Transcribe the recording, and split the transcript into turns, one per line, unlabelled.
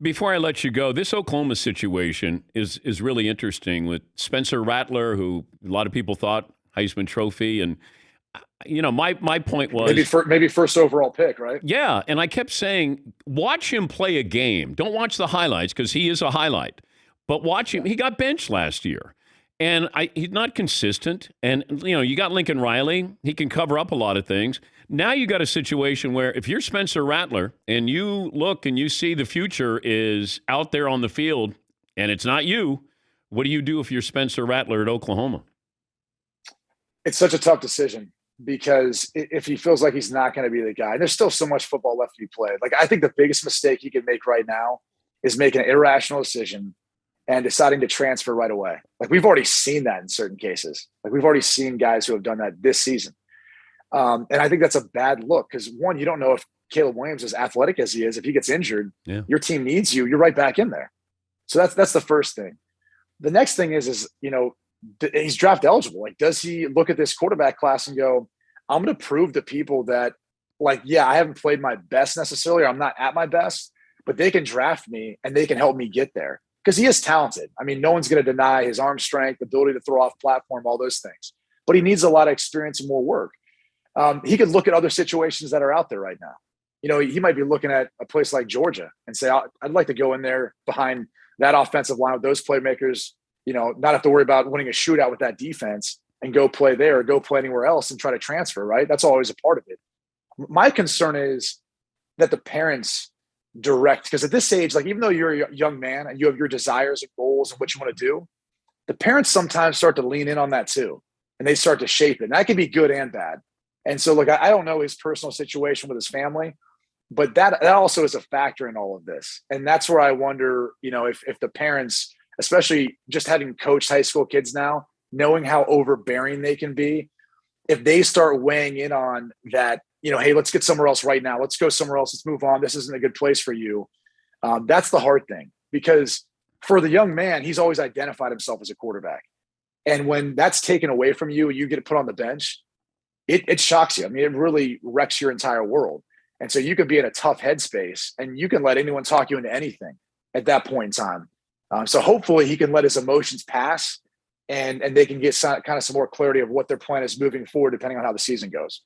Before I let you go, this Oklahoma situation is really interesting with Spencer Rattler, who a lot of people thought Heisman Trophy, and my point
Maybe
was,
maybe first overall pick, right?
yeah, and I kept saying, watch him play a game. Don't watch the highlights because he is a highlight, but watch him.
Yeah.
He got benched last year, and he's not consistent. And you got Lincoln Riley; he can cover up a lot of things. Now you got a situation where if you're Spencer Rattler and you look and you see the future is out there on the field, and it's not you, what do you do if you're Spencer Rattler at Oklahoma?
It's such a tough decision because if he feels like he's not going to be the guy, there's still so much football left to be played. Like, I think the biggest mistake he can make right now is making an irrational decision and deciding to transfer right away. Like, we've already seen that in certain cases. Like, we've already seen guys who have done that this season. And I think that's a bad look because, one, you don't know if Caleb Williams, as athletic as he is, if he gets injured,
Yeah.
your team needs you, you're right back in there. So that's the first thing. The next thing is he's draft eligible. Like, does he look at this quarterback class and go, I'm going to prove to people that, like, yeah, I haven't played my best necessarily, or I'm not at my best, but they can draft me and they can help me get there because he is talented. I mean, no one's going to deny his arm strength, ability to throw off platform, all those things, but he needs a lot of experience and more work. He could look at other situations that are out there right now. He might be looking at a place like Georgia and say, I'd like to go in there behind that offensive line with those playmakers, not have to worry about winning a shootout with that defense and go play there or go play anywhere else and try to transfer, right? That's always a part of it. My concern is that the parents direct, because at this age, like, even though you're a young man and you have your desires and goals and what you want to do, the parents sometimes start to lean in on that too. And they start to shape it. And that can be good and bad. And so, look, I don't know his personal situation with his family, but that also is a factor in all of this. And that's where I wonder, if the parents, especially just having coached high school kids now, knowing how overbearing they can be, if they start weighing in on that, hey, let's get somewhere else right now. Let's go somewhere else. Let's move on. This isn't a good place for you. That's the hard thing, because for the young man, he's always identified himself as a quarterback. And when that's taken away from you and you get put on the bench, it shocks you. I mean, it really wrecks your entire world. And so you could be in a tough headspace and you can let anyone talk you into anything at that point in time. So hopefully he can let his emotions pass and they can get kind of some more clarity of what their plan is moving forward, depending on how the season goes.